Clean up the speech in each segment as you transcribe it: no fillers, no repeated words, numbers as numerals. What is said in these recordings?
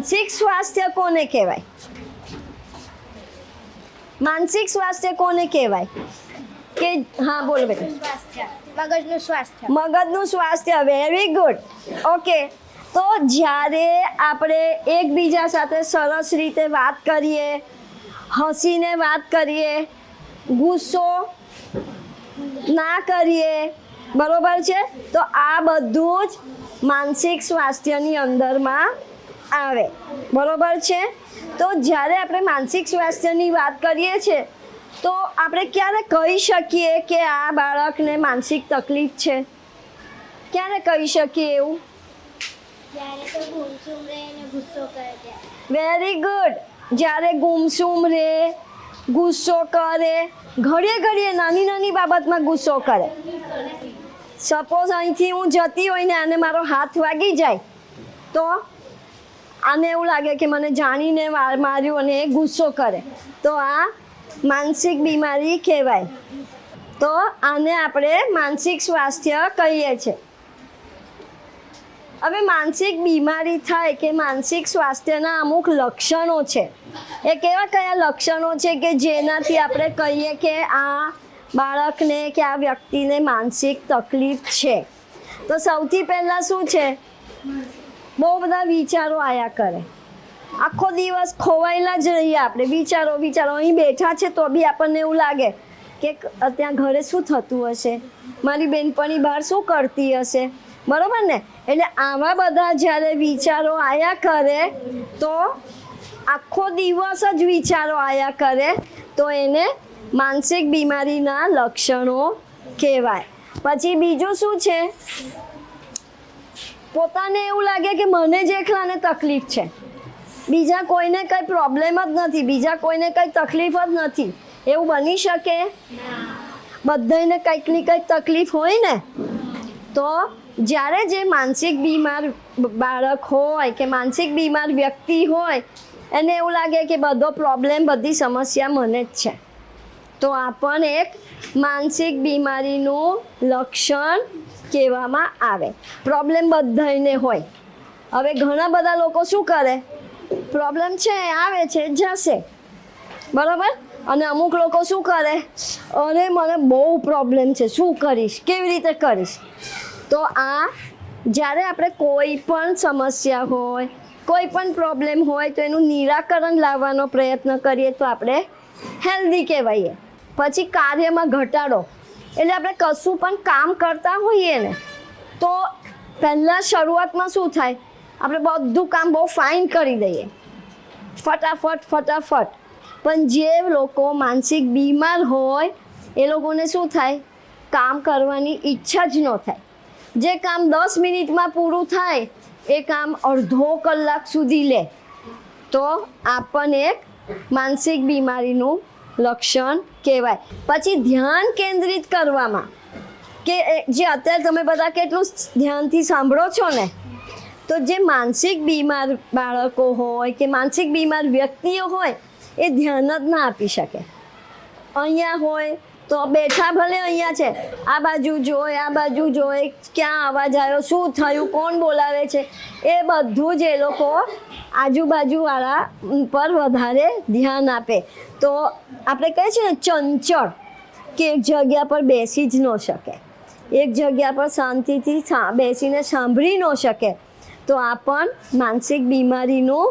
માનસિક સ્વાસ્થ્ય કોને કહેવાય? માનસિક સ્વાસ્થ્ય કોને કહેવાય? કે હા બોલો બેટા. મગજનું સ્વાસ્થ્ય. મગજનું સ્વાસ્થ્ય. Very good. ઓકે, તો જ્યારે આપણે એકબીજા સાથે સરસ રીતે વાત કરીએ, હસીને વાત કરીએ, ગુસ્સો ના કરીએ, બરોબર છે, તો આ બધું જ માનસિક સ્વાસ્થ્યની અંદરમાં આવે, બરોબર છે. તો જ્યારે આપણે માનસિક સ્વાસ્થ્યની વાત કરીએ છીએ તો આપણે ક્યારે કહી શકીએ કે આ બાળકને માનસિક તકલીફ છે? ક્યારે કહી શકીએ એવું? જ્યારે તો ગુમસુમ રહે અને ગુસ્સો કરે ત્યારે. Very good. જ્યારે ગુમસુમ રહે, ગુસ્સો કરે, ઘડીએ ઘડીએ નાની નાની બાબતમાં ગુસ્સો કરે. સપોઝ અહીંથી હું જતી હોય ને આને મારો હાથ વાગી જાય તો આને એવું લાગે કે મને જાણીને માર્યું અને એ ગુસ્સો કરે, તો આ માનસિક બીમારી કહેવાય. તો આને આપણે માનસિક સ્વાસ્થ્ય કહીએ છીએ. હવે માનસિક બીમારી થાય કે માનસિક સ્વાસ્થ્યના અમુક લક્ષણો છે. એ કયા લક્ષણો છે કે જેનાથી આપણે કહીએ કે આ બાળકને કે આ વ્યક્તિને માનસિક તકલીફ છે? તો સૌથી પહેલાં શું છે? બહુ બધા વિચારો આવ્યા કરે, આખો દિવસ ખોવાયેલા જ રહીએ આપણે. વિચારો અહીં બેઠા છે તો બી આપણને એવું લાગે કે ત્યાં ઘરે શું થતું હશે, મારી બેનપણી બહાર શું કરતી હશે, બરાબર ને? એટલે આવા બધા જ્યારે વિચારો આવ્યા કરે તો આખો દિવસ જ વિચારો આવ્યા કરે તો એને માનસિક બીમારીના લક્ષણો કહેવાય. પછી બીજું શું છે? પોતાને એવું લાગે કે મને જ એકલાને તકલીફ છે, બીજા કોઈને કંઈ પ્રોબ્લેમ જ નથી, બીજા કોઈને કંઈ તકલીફ જ નથી. એવું બની શકે? બધાને કંઈક ને કંઈક તકલીફ હોય ને. તો જ્યારે જે માનસિક બીમાર બાળક હોય કે માનસિક બીમાર વ્યક્તિ હોય એને એવું લાગે કે બધો પ્રોબ્લેમ, બધી સમસ્યા મને જ છે, તો આ પણ એક માનસિક બીમારીનું લક્ષણ કહેવામાં આવે. પ્રોબ્લેમ બધાને હોય. હવે ઘણા બધા લોકો શું કરે? પ્રોબ્લેમ છે, આવે છે, જશે, બરાબર? અને અમુક લોકો શું કરે? અરે મને બહુ પ્રોબ્લેમ છે, શું કરીશ, કેવી રીતે કરીશ? તો આ જ્યારે આપણે કોઈ પણ સમસ્યા હોય, કોઈ પણ પ્રોબ્લેમ હોય તો એનું નિરાકરણ લાવવાનો પ્રયત્ન કરીએ તો આપણે હેલ્ધી કહેવાઈએ. પછી કાર્યમાં ઘટાડો, એટલે આપણે કશું પણ કામ કરતા હોઈએ ને તો પહેલાં શરૂઆતમાં શું થાય? આપણે બધું કામ બહુ ફાઇન કરી દઈએ, ફટાફટ. પણ જે લોકો માનસિક બીમાર હોય એ લોકોને શું થાય? કામ કરવાની ઈચ્છા જ ન થાય. જે કામ 10 મિનિટમાં પૂરું થાય એ કામ અડધો કલાક સુધી લે, તો આ પણ એક માનસિક બીમારીનું લક્ષણ કહેવાય. પછી ધ્યાન કેન્દ્રિત કરવામાં, કે જે અત્યારે તમે બધા કેટલું ધ્યાનથી સાંભળો છો ને, તો જે માનસિક બીમાર બાળકો હોય કે માનસિક બીમાર વ્યક્તિઓ હોય એ ધ્યાન જ ના આપી શકે. અહીંયા હોય તો બેઠા ભલે અહીંયા છે, આ બાજુ જોઈ, આ બાજુ જોઈ, ક્યાં અવાજ આવ્યો, શું થયું, કોણ બોલાવે છે, એ બધું જ એ લોકો આજુબાજુવાળા પર વધારે ધ્યાન આપે. તો આપણે કહીએ છીએ ને ચંચળ, કે એક જગ્યા પર બેસી જ ન શકે, એક જગ્યા પર શાંતિથી બેસીને સાંભળી ન શકે, તો આ પણ માનસિક બીમારીનું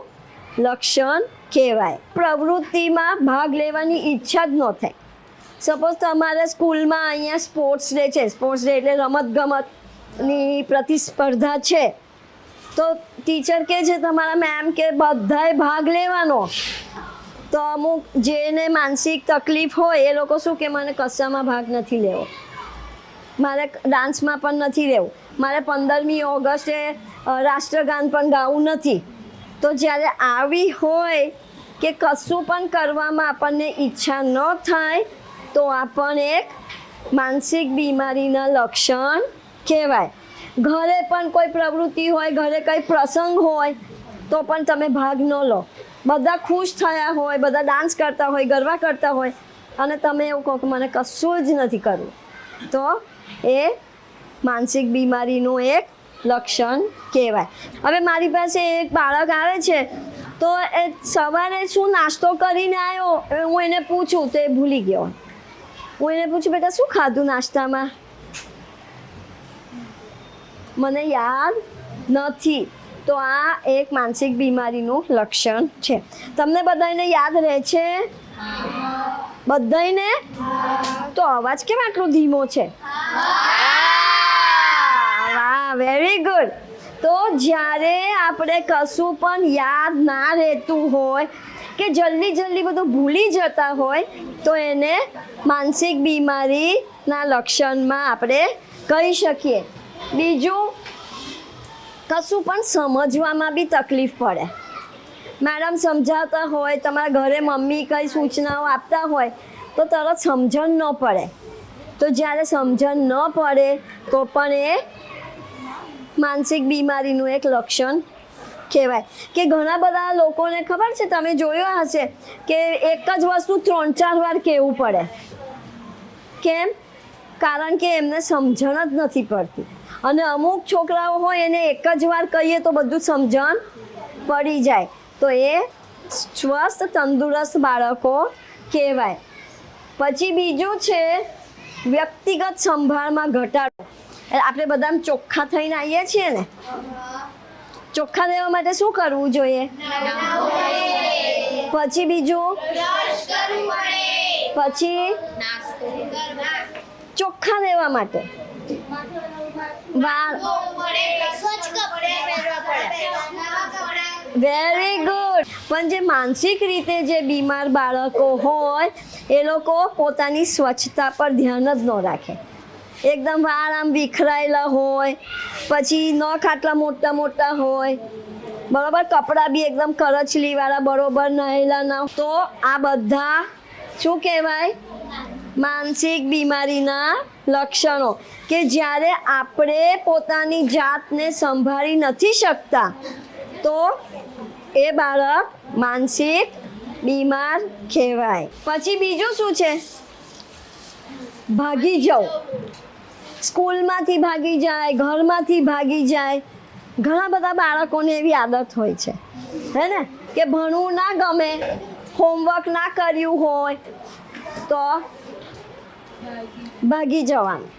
લક્ષણ કહેવાય. પ્રવૃત્તિમાં ભાગ લેવાની ઈચ્છા જ ન થાય. સપોઝ તમારે સ્કૂલમાં અહીંયા સ્પોર્ટ્સ ડે છે, સ્પોર્ટ્સ ડે એટલે રમતગમતની પ્રતિસ્પર્ધા છે, તો ટીચર કહે છે તમારા મેમ કે બધાએ ભાગ લેવાનો, તો અમુક જેને માનસિક તકલીફ હોય એ લોકો શું કે મને કશામાં ભાગ નથી લેવો, મારે ડાન્સમાં પણ નથી રહેવું, મારે 15મી ઓગસ્ટે રાષ્ટ્રગાન પણ ગાવું નથી. તો જ્યારે આવી હોય કે કશું પણ કરવામાં આપણને ઈચ્છા ન થાય તો આ પણ એક માનસિક બીમારીના લક્ષણ કહેવાય. ઘરે પણ કોઈ પ્રવૃત્તિ હોય, ઘરે કંઈ પ્રસંગ હોય તો પણ તમે ભાગ ન લો. બધા ખુશ થયા હોય, બધા ડાન્સ કરતા હોય, ગરબા કરતા હોય અને તમે એવું કહો કે મને કશું જ નથી કરવું, તો એ માનસિક બીમારીનું એક લક્ષણ કહેવાય. હવે મારી પાસે એક બાળક આવે છે તો એ સવારે શું નાસ્તો કરીને આવ્યો, હવે હું એને પૂછું તો એ ભૂલી ગયો. હું એને પૂછું બેટા શું ખાધું નાસ્તામાં, મને યાદ નથી. તો આ એક માનસિક બીમારીનું લક્ષણ છે. તમને બધાને યાદ રહે છે? બધાને? તો અવાજ કેમ આટલો ધીમો છે? વાહ, વેરી ગુડ. તો જ્યારે આપણે કશું પણ યાદ ના રહેતું હોય કે જલ્દી બધું ભૂલી જતા હોય તો એને માનસિક બીમારીના લક્ષણમાં આપણે કહી શકીએ. બીજું, કશું પણ સમજવામાં બી તકલીફ પડે. મેડમ સમજાવતા હોય, તમારા ઘરે મમ્મી કંઈ સૂચનાઓ આપતા હોય તો તરત સમજણ ન પડે. તો જ્યારે સમજણ ન પડે તો પણ એ માનસિક બીમારીનું એક લક્ષણ કહેવાય. કે ઘણા બધા લોકોને ખબર છે, તમે જોયું હશે કે એક જ વસ્તુ 3-4 વાર કહેવું પડે. કેમ? કારણ કે એમને સમજણ જ નથી પડતી. અને અમુક છોકરાઓ હોય એને એક જ વાર કહીએ તો બધું સમજણ પડી જાય. તો એ સ્વસ્થ તંદુરસ્ત બાળકો કહેવાય. પછી બીજું છે વ્યક્તિગત સંભાળમાં ઘટાડો. આપણે બધા ચોખ્ખા થઈને આવીએ છીએ ને, ચોખ્ખા રહેવા માટે શું કરવું જોઈએ? પછી બીજું, પછી ચોખ્ખા રહેવા માટે વાળ, વેરી ગુડ. પણ જે માનસિક રીતે જે બીમાર બાળકો હોય એ લોકો પોતાની સ્વચ્છતા પર ધ્યાન જ ન રાખે. એકદમ વાળ આમ વિખરાયેલા હોય, પછી નખ આટલા મોટા હોય, બરોબર, કપડાં બી એકદમ કરચલીવાળા, બરોબર નહેલા ના. તો આ બધા શું કહેવાય? માનસિક બીમારીના લક્ષણો. કે જ્યારે આપણે પોતાની જાતને સંભાળી નથી શકતા તો એ બાળક માનસિક બીમાર કહેવાય. પછી બીજું શું છે? ભાગી જવું. સ્કૂલમાંથી ભાગી જાય, ઘરમાંથી ભાગી જાય. ઘણા બધા બાળકોને એવી આદત હોય છે, હે ને, કે ભણવું ના ગમે, હોમવર્ક ના કર્યું હોય તો ભાગી જવાનું.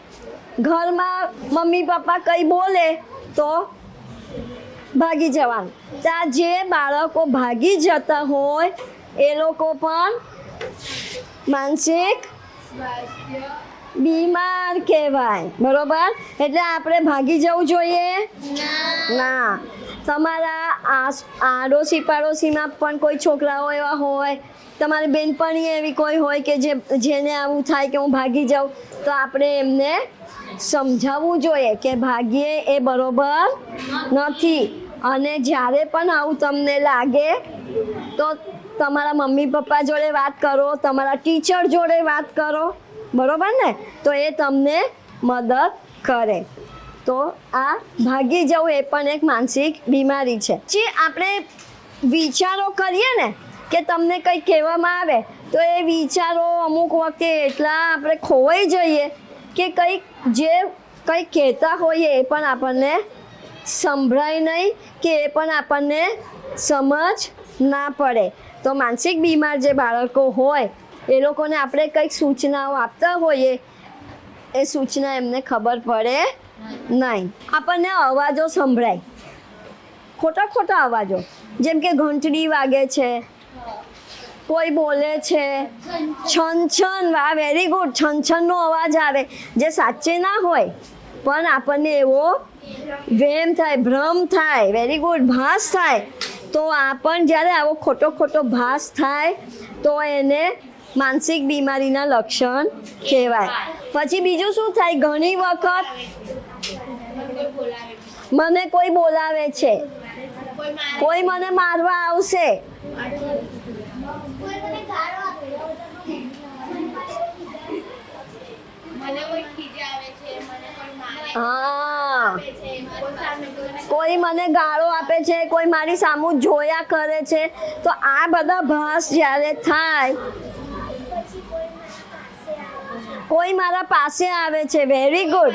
ઘરમાં મમ્મી પપ્પા કંઈ બોલે તો ભાગી જવાનું. ત્યાં જે બાળકો ભાગી જતા હોય એ લોકો પણ માનસિક બીમાર કહેવાય. બરોબર? એટલે આપણે ભાગી જવું જોઈએ ના. તમારા આડોશી પાડોશીમાં પણ કોઈ છોકરાઓ એવા હોય, તમારી બેનપણી એવી કોઈ હોય કે જેને આવું થાય કે હું ભાગી જાઉં, તો આપણે એમને સમજાવવું જોઈએ કે ભાગીએ એ બરોબર નથી. અને જ્યારે પણ આવું તમને લાગે તો તમારા મમ્મી પપ્પા જોડે વાત કરો, તમારા ટીચર જોડે વાત કરો. બરોબર ને? તો એ તમને મદદ કરે. તો આ ભાગી જવું એ પણ એક માનસિક બીમારી છે. જે આપણે વિચારો કરીએ ને કે તમને કંઈ કહેવામાં આવે તો એ વિચારો અમુક વખતે એટલા આપણે ખોવાઈ જઈએ કે કંઈક કહેતા હોઈએ એ પણ આપણને સંભળાય નહીં કે એ પણ આપણને સમજ ના પડે. તો માનસિક બીમાર જે બાળકો હોય એ લોકોને આપણે કંઈક સૂચનાઓ આપતા હોઈએ એ સૂચના એમને ખબર પડે નહીં. આપણને અવાજો સંભળાય, ખોટા અવાજો, જેમ કે ઘંટડી વાગે છે, કોઈ બોલે છે, છન, વાહ, વેરી ગુડ, છનનો અવાજ આવે જે સાચે ના હોય પણ આપણને એવો વહેમ થાય, ભ્રમ થાય, વેરી ગુડ, ભાસ થાય. તો આ પણ જ્યારે આવો ખોટો ભાસ થાય તો એને માનસિક બીમારીના લક્ષણ કહેવાય. પછી બીજું શું થાય? ઘણી વખત મને કોઈ બોલાવે છે, કોઈ મને મારવા આવશે, હા, કોઈ મને ગાળો આપે છે, કોઈ મારી સામું જોયા કરે છે. તો આ બધા ભાસ જ્યારે થાય, કોઈ મારા પાસે આવે છે, વેરી ગુડ,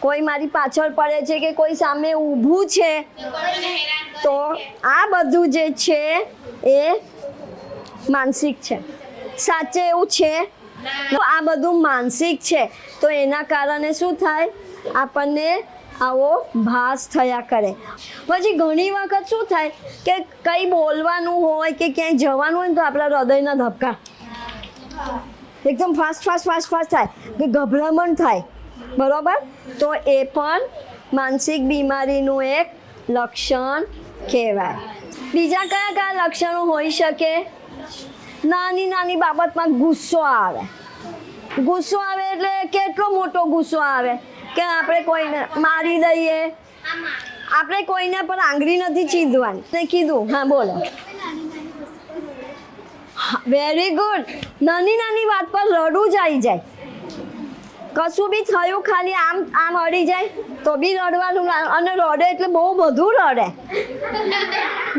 કોઈ મારી પાછળ પડે છે કે કોઈ સામે ઊભું છે, તો આ બધું જે છે એ માનસિક છે. સાચે એવું છે? તો આ બધું માનસિક છે. તો એના કારણે શું થાય, આપણને આવો ભાસ થયા કરે. પછી ઘણી વખત શું થાય કે કંઈ બોલવાનું હોય કે ક્યાંય જવાનું હોય ને તો આપણા હૃદયના ધબકા એકદમ ફાસ્ટ થાય કે ગભરામણ થાય. બરોબર? તો એ પણ માનસિક બીમારીનું એક લક્ષણ કહેવાય. બીજા કયા કયા લક્ષણો હોઈ શકે? નાની બાબતમાં ગુસ્સો આવે. ગુસ્સો આવે એટલે કેટલો મોટો ગુસ્સો આવે કે આપણે કોઈને મારી દઈએ. આપણે કોઈને પણ આંગળી નથી ચીંધવાની. તે કીધું. હા, બોલો. Very good. નાની વાત પર રડવું જ આવી જાય. કશું બી થયું, ખાલી આમ અડી જાય તો બી રડવાનું. અને રડે એટલે બહુ બધું રડે.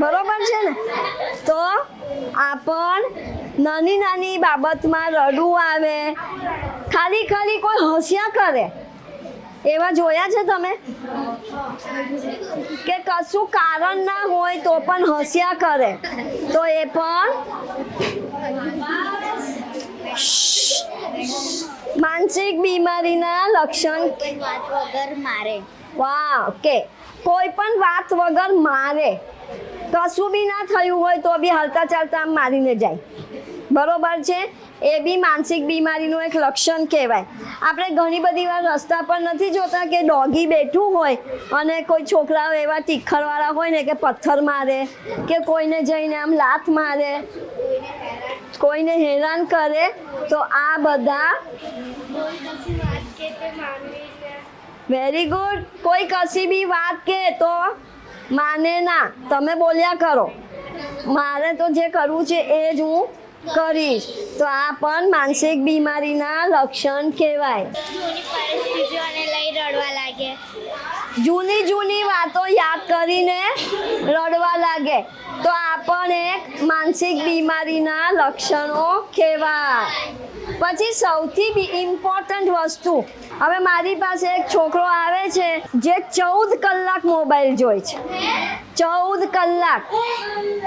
બરોબર છે ને? તો આ પણ નાની બાબતમાં રડવું આવે. ખાલી કોઈ હસ્યા કરે. એવા જોયા છે તમે કે કશું કારણ ના હોય તો પણ હસ્યા કરે? તો એ પણ માનસિક બીમારીના લક્ષણ. વાત વગર મારે. વાહ, ઓકે. કોઈ પણ વાત વગર મારે. કશું બી ના થયું હોય તો બી હાલતા ચાલતા આમ મારીને જાય. બરોબર છે? એ બી માનસિક બીમારીનું એક લક્ષણ કહેવાય. આપણે ઘણી બધી વાર રસ્તા પર નથી જોતા કે ડોગી બેઠું હોય અને કોઈ છોકરાઓ એવા તીખરવાળા હોય ને કે પથ્થર મારે કે કોઈને જઈને આમ લાત મારે, કોઈને હેરાન કરે. તો આ બધા વેરી ગુડ. કોઈ કશી બી વાત કે તો માને ના. તમે બોલ્યા કરો, મારે તો જે કરવું છે એ જ હું કરીશ. તો આ પણ માનસિક બીમારીના લક્ષણ કહેવાય. જૂની પરિસ્થિતિઓને લઈ રડવા લાગે. જૂની વાતો યાદ કરીને રડવા લાગે. તો આ પણ એક માનસિક બીમારીના લક્ષણો કહેવાય. પછી સૌથી ઇમ્પોર્ટન્ટ વસ્તુ, હવે મારી પાસે એક છોકરો આવે છે જે 14 કલાક મોબાઈલ જોઈ છે. 14 કલાક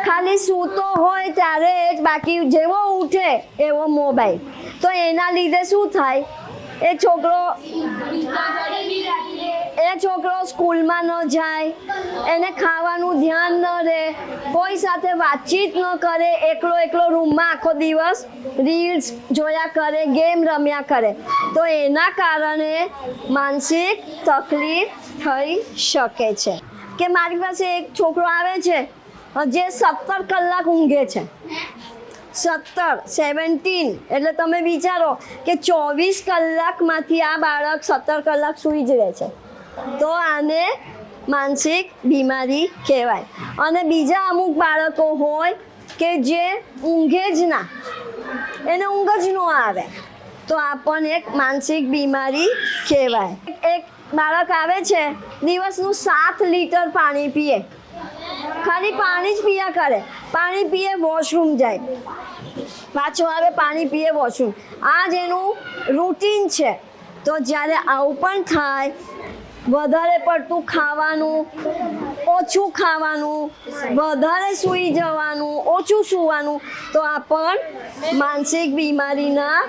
ખાલી સૂતો હોય ત્યારે જ, બાકી જેવો ઉઠે એવો મોબાઈલ. તો એના લીધે શું થાય, એ છોકરો સ્કૂલમાં ન જાય, એને ખાવાનું ધ્યાન ન રહે, કોઈ સાથે વાતચીત ન કરે, એકલો રૂમમાં આખો દિવસ રીલ્સ જોયા કરે, ગેમ રમ્યા કરે. તો એના કારણે માનસિક તકલીફ થઈ શકે છે. કે મારી પાસે એક છોકરો આવે છે જે 17 કલાક ઊંઘે છે. 17 એટલે તમે વિચારો કે 24 કલાકમાંથી આ બાળક 17 કલાક સૂઈ જ રહે છે. તો આને માનસિક બીમારી કહેવાય. અને બીજા અમુક બાળકો હોય કે જે ઊંઘે જ ના, એને ઊંઘ જ ન આવે. તો આ પણ એક માનસિક બીમારી કહેવાય. એક બાળક આવે છે, દિવસનું 7 લીટર પાણી પીએ. ખાલી પાણી જ પીયા કરે. પાણી પીએ, વોશરૂમ જાય, પાછો આવે, પાણી પીએ, વોશરૂમ. આ જ એનું રૂટીન છે. તો જ્યારે આવું પણ થાય, વધારે પડતું ખાવાનું, ઓછું ખાવાનું, વધારે સૂઈ જવાનું, ઓછું સૂવાનું, તો આ પણ માનસિક બીમારીના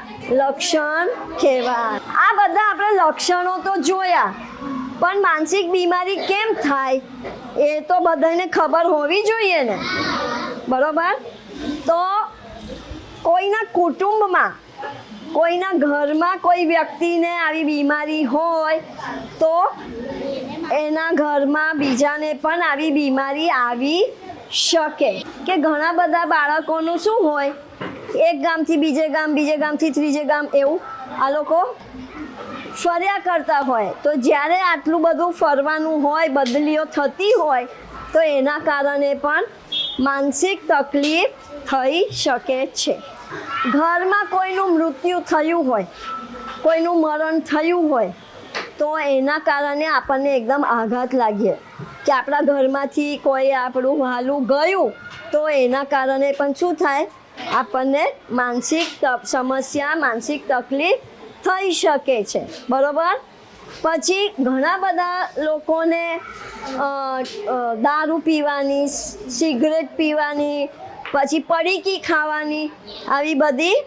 લક્ષણ કહેવાય. આ બધા આપણે લક્ષણો તો જોયા, પણ માનસિક બીમારી કેમ થાય એ તો બધાને ખબર હોવી જોઈએ ને. બરોબર? તો કોઈના કુટુંબમાં, કોઈના ઘરમાં કોઈ વ્યક્તિને આવી બીમારી હોય તો એના ઘરમાં બીજાને પણ આવી બીમારી આવી શકે. કે ઘણા બધા બાળકોનું શું હોય, એક ગામથી બીજે ગામ, બીજે ગામથી ત્રીજે ગામ, એવું આ લોકો ફર્યા કરતા હોય. તો જ્યારે આટલું બધું ફરવાનું હોય, બદલીઓ થતી હોય, તો એના કારણે પણ માનસિક તકલીફ થઈ શકે છે. ઘરમાં કોઈનું મૃત્યુ થયું હોય, કોઈનું મરણ થયું હોય, તો એના કારણે આપણને એકદમ આઘાત લાગે કે આપણા ઘરમાંથી કોઈ આપણું વહાલું ગયું. તો એના કારણે પણ શું થાય, આપણને માનસિક સમસ્યા, માનસિક તકલીફ થઈ શકે છે. બરોબર? પછી ઘણા બધા લોકોને દારૂ પીવાની, સિગરેટ પીવાની, પછી પડીકી ખાવાની આવી બધી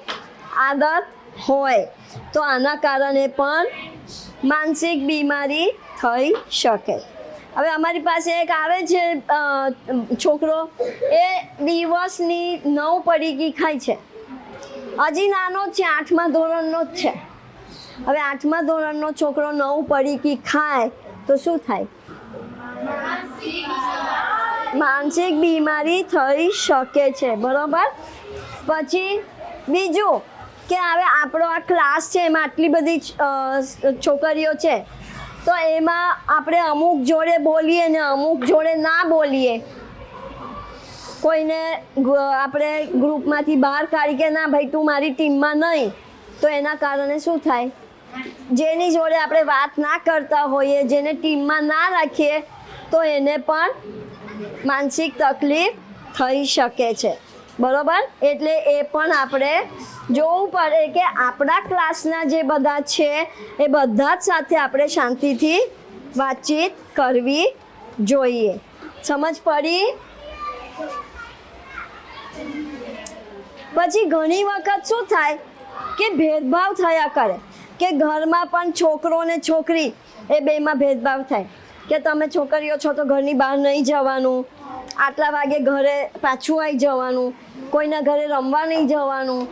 આદત હોય, તો આના કારણે પણ માનસિક બીમારી થઈ શકે. હવે અમારી પાસે એક આવે છે છોકરો, એ દિવસની 9 પડીકી ખાય છે. હજી નાનો જ છે, 8મા ધોરણનો જ છે. હવે 8મા ધોરણનો છોકરો 9 પડીકી ખાય તો શું થાય? માનસિક બીમારી થઈ શકે છે. બરોબર. પછી બીજું કે હવે આપણો આ ક્લાસ છે, એમાં આટલી બધી છોકરીઓ છે, તો એમાં આપણે અમુક જોડે બોલીએ ને અમુક જોડે ના બોલીએ. કોઈને આપણે ગ્રુપમાંથી બહાર કાઢી કે ના ભાઈ તું મારી ટીમમાં નહીં, તો એના કારણે શું થાય? જેની જોડે આપણે વાત ના કરતા હોઈએ, જેને ટીમમાં ના રાખીએ, તો એને પણ માનસિક તકલીફ થઈ શકે છે. બરોબર. એટલે એ પણ આપણે જોવું પડે કે આપણા ક્લાસના જે બધા છે એ બધા જ સાથે આપણે શાંતિથી વાતચીત કરવી જોઈએ. સમજ પડી? પછી ઘણી વખત શું થાય કે ભેદભાવ થયા કરે, કે ઘરમાં પણ છોકરો ને છોકરી એ બેમાં ભેદભાવ થાય કે તમે છોકરીઓ છો તો ઘરની બહાર નહીં જવાનું, આટલા વાગે ઘરે પાછું આવી જવાનું, કોઈના ઘરે રમવા નહીં જવાનું,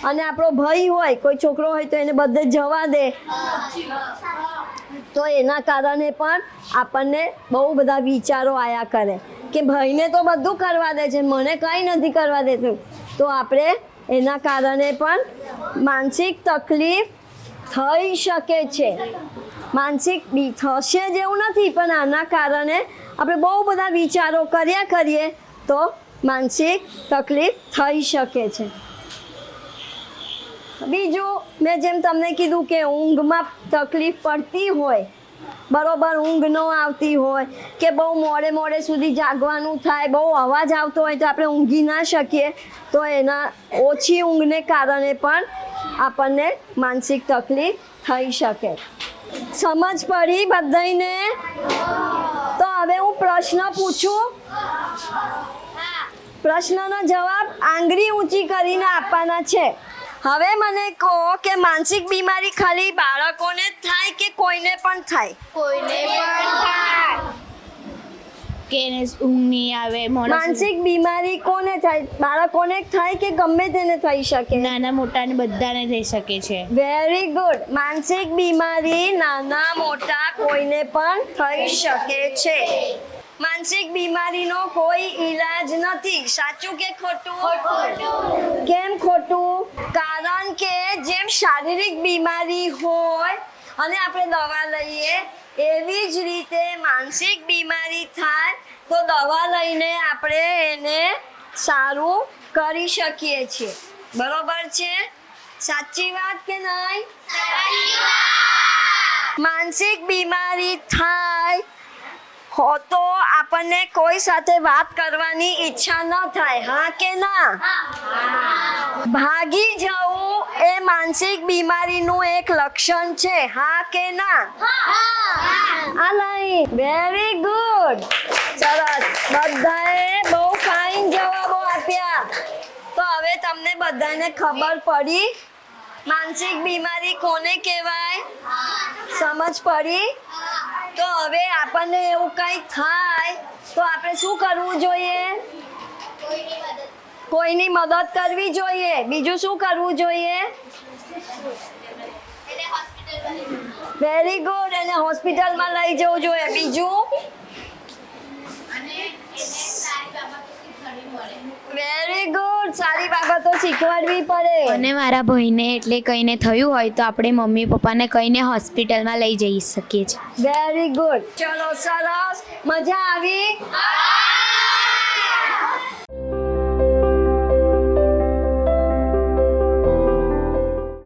અને આપણો ભાઈ હોય, કોઈ છોકરો હોય તો એને બધે જવા દે. તો એના કારણે પણ આપણને બહુ બધા વિચારો આવ્યા કરે કે ભાઈને તો બધું કરવા દે છે, મને કંઈ નથી કરવા દેતું. તો આપણે એના કારણે પણ માનસિક તકલીફ થઈ શકે છે. માનસિક થશે જેવું નથી, પણ આના કારણે આપણે બહુ બધા વિચારો કર્યા કરીએ તો માનસિક તકલીફ થઈ શકે છે. બીજું મેં જેમ તમને કીધું કે ઊંઘમાં તકલીફ પડતી હોય, બરોબર, ઊંઘ ન આવતી હોય કે બહુ મોડે સુધી જાગવાનું થાય, બહુ અવાજ આવતો હોય તો આપણે ઊંઘી ના શકીએ, તો એના ઓછી ઊંઘને કારણે પણ આપણને માનસિક તકલીફ થઈ શકે. સમજ પડી બધાને? તો હવે હું પ્રશ્ન પૂછું. પ્રશ્નનો જવાબ આંગળી ઊંચી કરીને આપવાના છે. હવે મને કહો કે માનસિક બીમારી ખાલી બાળકોને જ થાય કે કોઈને પણ થાય? કોઈને પણ થાય. કે એને ઊંઘ નહીં આવે, માનસિક બીમારી કોને થાય? બાળકોને થાય કે ગમે તેને થઈ શકે? નાના મોટાને બધાને થઈ શકે છે. Very good. માનસિક બીમારી નાના મોટા કોઈને પણ થઈ શકે છે. માનસિક બીમારીનો કોઈ ઈલાજ નથી. સાચું કે ખોટું? કેમ ખોટું? કારણ કે જેમ શારીરિક બીમારી હોય અને આપણે દવા લઈએ, એવી જ રીતે માનસિક બીમારી થાય તો દવા લઈને આપણે એને સારું કરી શકીએ છીએ. બરોબર છે? સાચી વાત કે નહીં? માનસિક બીમારી થાય હો તો આપણને કોઈ સાથે વાત કરવાની ઈચ્છા ન થાય, હા કે ના? ભાગી જવું એ માનસિક બીમારીનું એક લક્ષણ છે, હા કે ના? આ નહીં. Very good. સરસ. બધાએ બહુ ફાઇન જવાબો આપ્યા. તો હવે તમને બધાને ખબર પડી માનસિક બીમારી કોને કહેવાય? સમજ પડી? તો હવે આપણને એવું કંઈ થાય તો આપણે શું કરવું જોઈએ? કોઈની મદદ કરવી જોઈએ. બીજું શું કરવું જોઈએ? Very good. એને હોસ્પિટલમાં લઈ જવું જોઈએ. બીજું? Very good. સારી બાબતો શીખવાડવી પડે. અને મારા ભાઈને એટલે કંઈને થયું હોય તો આપણે મમ્મી પપ્પાને કહીને હોસ્પિટલમાં લઈ જઈ શકીએ છીએ. Very good. ચલો, સરસ. મજા આવી?